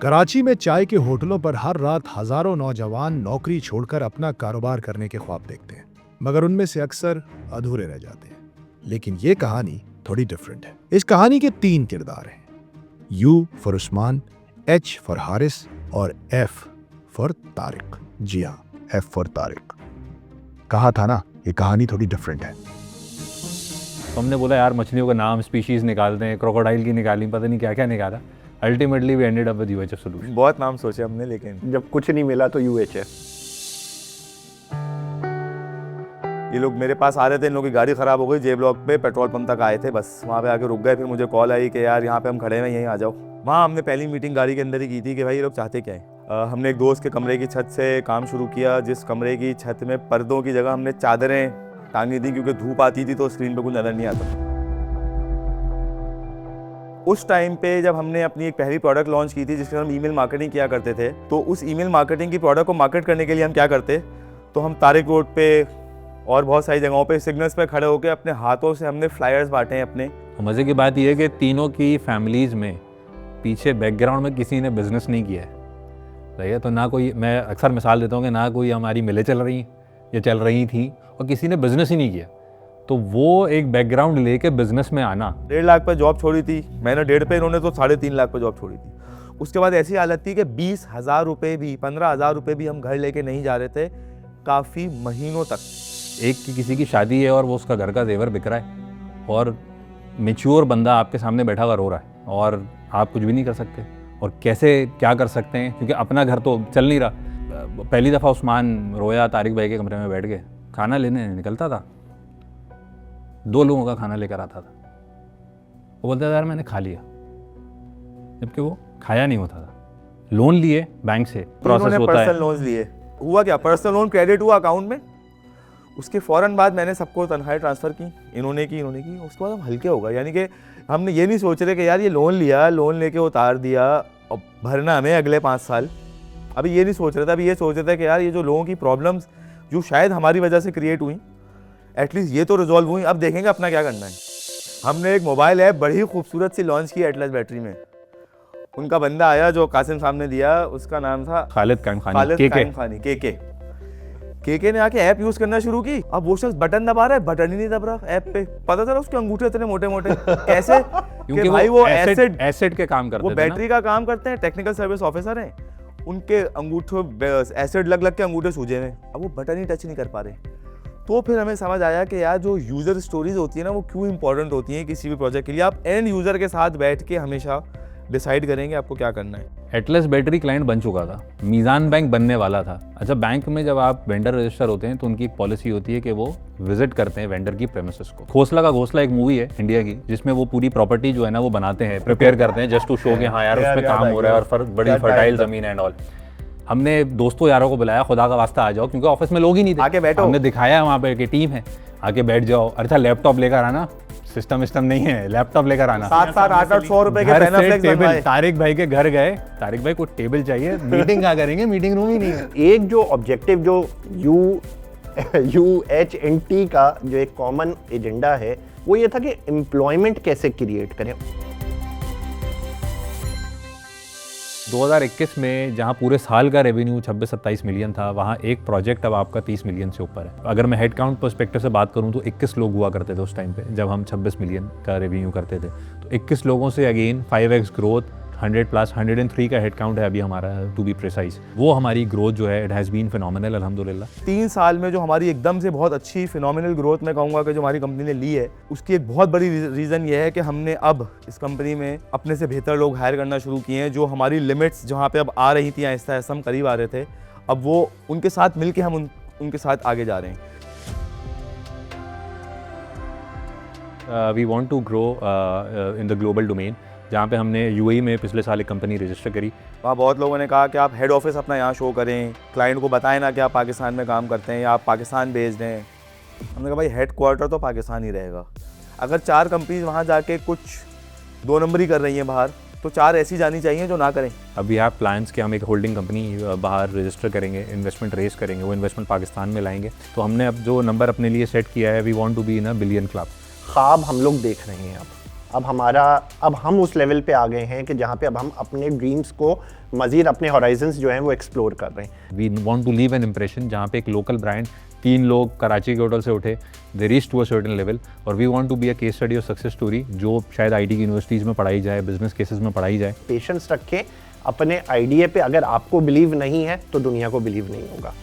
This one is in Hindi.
कराची में चाय के होटलों पर हर रात हजारों नौजवान नौकरी छोड़कर अपना कारोबार करने के ख्वाब देखते हैं, मगर उनमें से अक्सर अधूरे रह जाते हैं। लेकिन ये कहानी थोड़ी डिफरेंट है। इस कहानी के 3 किरदार हैं, you for Usman, H for Haris और एफ फॉर तारिक। जी हाँ, एफ फॉर तारिक। कहा था ना, ये कहानी थोड़ी डिफरेंट है। हमने बोला यार मछलियों का नाम, स्पीशीज़ निकालते हैं, क्रोकोडाइल की निकाली, पता नहीं क्या क्या निकाला। Ultimately we ended up with UHF solution. बहुत नाम सोचे हमने, लेकिन जब कुछ नहीं मिला तो यूएचएफ। ये लोग मेरे पास आ रहे थे, इन लोगों की गाड़ी खराब हो गई, जे ब्लॉक पे पेट्रोल पंप तक आए थे, बस वहाँ पे आके रुक गए। फिर मुझे कॉल आई कि यार यहाँ पे हम खड़े हैं, यहीं आ जाओ। वहाँ हमने पहली मीटिंग गाड़ी के अंदर ही की थी कि भाई ये लोग चाहते क्या है। हमने एक दोस्त के कमरे की छत से काम शुरू किया, जिस कमरे की छत में पर्दों की जगह हमने चादरें टांगी थी, क्योंकि धूप आती थी तो स्क्रीन पे कुछ नजर नहीं आता। उस टाइम पे जब हमने अपनी एक पहली प्रोडक्ट लॉन्च की थी, जिसके हम ईमेल मार्केटिंग किया करते थे, तो उस ईमेल मार्केटिंग की प्रोडक्ट को मार्केट करने के लिए हम क्या करते, तो हम तारिक रोड पे और बहुत सारी जगहों पे सिग्नल्स पे खड़े होकर अपने हाथों से हमने फ्लायर्स बांटे हैं अपने। मज़े की बात यह है कि तीनों की फैमिलीज़ में पीछे बैकग्राउंड में किसी ने बिजनेस नहीं किया है, सही है। तो ना कोई, मैं अक्सर मिसाल देता हूँ कि ना कोई हमारी मिलें चल रही या चल रही थी और किसी ने बिजनेस ही नहीं किया। तो वो एक बैकग्राउंड लेके बिजनेस में आना। 1.5 लाख पे जॉब छोड़ी थी मैंने, 1.5 पे, इन्होंने तो 3.5 लाख पे जॉब छोड़ी थी। उसके बाद ऐसी हालत थी कि 20,000 रुपये भी, 15,000 रुपये भी हम घर लेके नहीं जा रहे थे काफ़ी महीनों तक। एक की किसी की शादी है और वो उसका घर का जेवर बिक रहा है और मैच्योर बंदा आपके सामने बैठा हुआ रो रहा है और आप कुछ भी नहीं कर सकते। और कैसे क्या कर सकते हैं, क्योंकि अपना घर तो चल नहीं रहा। पहली दफ़ा उस्मान रोया, तारिक भाई के कमरे में बैठ के खाना लेने निकलता था, 2 लोगों का खाना लेकर आता था। वो बोलता था यार मैंने खा लिया, जबकि वो खाया नहीं होता था। लोन लिए बैंक से, प्रोसेस होता है। पर्सनल लोन लिए, हुआ क्या, पर्सनल लोन क्रेडिट हुआ अकाउंट में। उसके फ़ौरन बाद मैंने सबको तनख्वाहें ट्रांसफ़र की, इन्होंने की। उसके बाद हम हल्के हो गए, यानी कि हमने ये नहीं सोच रहे कि यार ये लोन लिया, लोन लेके उतार दिया और भरना हमें अगले 5 साल। अभी ये नहीं सोच रहे थे, अभी ये सोच रहे थे कि यार ये जो लोगों की प्रॉब्लम्स जो शायद हमारी वजह से क्रिएट हुई, एटलीस्ट ये तो रिजॉल्व हुई, अब देखेंगे अपना क्या करना है। हमने एक मोबाइल ऐप बड़ी खूबसूरत सी लॉन्च की एटलस बैटरी में। उनका बंदा आया जो कासिम साहब ने दिया, उसका नाम था खालिद कायम खानी, केके ने आके ऐप यूज करना शुरू की। अब वो शख्स बटन दबा रहा है, बटन ही नहीं दब रहा ऐप पे। पता चला उसके अंगूठे इतने मोटे मोटे कैसे, क्योंकि भाई वो एसिड के काम करते वो थे, बैटरी का काम करते हैं, टेक्निकल सर्विस ऑफिसर हैं। उनके अंगूठों एसिड लग लग के अंगूठे सूजे हुए, अब वो बटन ही टच नहीं कर पा रहे। तो फिर हमें समझ आया कि यार जो यूज़र स्टोरीज होती है ना, वो क्यों इंपॉर्टेंट होती हैं किसी भी प्रोजेक्ट के लिए। आप एंड यूज़र के साथ बैठ के हमेशा डिसाइड करेंगे आपको क्या करना है। एटलस बैटरी क्लाइंट बन चुका था, मीज़ान बैंक बनने वाला था। अच्छा, बैंक में जब आप वेंडर रजिस्टर होते हैं तो उनकी एक पॉलिसी होती है कि वो विजिट करते हैं वेंडर की प्रेमिसेस को। घोसला का घोसला एक मूवी है इंडिया की, जिसमें वो पूरी प्रॉपर्टी जो है ना वो बनाते हैं, प्रिपेयर करते हैं जस्ट टू शो कि हाँ यार उस पर काम हो रहा है और बड़ी फर्टाइल जमीन एंड ऑल। हमने दोस्तों यारों को बुलाया, खुदा का वास्ता आ जाओ, क्योंकि ऑफिस में लोग ही नहीं थे। आके बैठो, हमने दिखाया वहाँ पे कि टीम है, आके बैठ जाओ। अच्छा, लैपटॉप लेकर आना, सिस्टम नहीं है, लैपटॉप लेकर आना। 700-800 रुपए के पैनाफ्लेक्स टेबल। तारिक भाई के घर गए, तारिक भाई को टेबल चाहिए, मीटिंग क्या करेंगे, मीटिंग रूम ही नहीं है। एक जो ऑब्जेक्टिव जो UHNT का जो एक कॉमन एजेंडा है, वो ये था कि एम्प्लॉयमेंट कैसे क्रिएट करें। 2021 में जहां पूरे साल का रेवेन्यू 26-27 मिलियन था, वहां एक प्रोजेक्ट अब आपका 30 मिलियन से ऊपर है। अगर मैं हेड काउंट पर्सपेक्टिव से बात करूं तो 21 लोग हुआ करते थे उस टाइम पे, जब हम 26 मिलियन का रेवेन्यू करते थे। तो 21 लोगों से अगेन 5x ग्रोथ, 100+ 103 का हेड काउंट है अभी हमारा, टू बी प्रिसाइज। वो हमारी ग्रोथ जो है, इट हैज़ बीन फिनोमिनल अल्हम्दुलिल्लाह। 3 साल में जो हमारी एकदम से बहुत अच्छी फिनोमिनल ग्रोथ मैं कहूँगा कि जो हमारी कंपनी ने ली है, उसकी एक बहुत बड़ी रीज़न ये है कि हमने अब इस कंपनी में अपने से बेहतर लोग हायर करना शुरू किए हैं। जो हमारी लिमिट्स जहाँ पे अब आ रही थी, आहिस्ता आहिस्ता हम करीब आ रहे थे, अब वो उनके साथ मिल के हम उनके साथ आगे जा रहे हैं। We want to grow in the global domain, जहाँ पे हमने यूएई में पिछले साल एक कंपनी रजिस्टर करी। वहाँ बहुत लोगों ने कहा कि आप हेड ऑफिस अपना यहाँ शो करें, क्लाइंट को बताएं ना कि आप पाकिस्तान में काम करते हैं या आप पाकिस्तान बेस्ड हैं। हमने कहा भाई हेड क्वार्टर तो पाकिस्तान ही रहेगा। अगर 4 कंपनीज वहाँ जाके कुछ 2 नंबर ही कर रही हैं बाहर, तो 4 ऐसी जानी चाहिए जो ना करें। अभी आप प्लान्स कि हम एक होल्डिंग कंपनी बाहर रजिस्टर करेंगे, इन्वेस्टमेंट रेज करेंगे, वो इन्वेस्टमेंट पाकिस्तान में लाएंगे। तो हमने अब जो नंबर अपने लिए सेट किया है, we want to be in a billion club. ख्वाब हम लोग देख रहे हैं अब अब हम उस लेवल पे आ गए हैं कि जहाँ पे अब हम अपने ड्रीम्स को मज़ीद अपने हॉराइजन्स जो हैं वो एक्सप्लोर कर रहे हैं। We want to leave an impression जहाँ पे एक लोकल ब्रांड 3 लोग कराची के होटल से उठे, they reach to a certain level, और we want to be a case study और सक्सेस स्टोरी जो शायद आईटी की यूनिवर्सिटीज़ में पढ़ाई जाए, बिजनेस केसेस में पढ़ाई जाए। पेशेंस रखें अपने आइडिया पे, अगर आपको बिलीव नहीं है तो दुनिया को बिलीव नहीं होगा।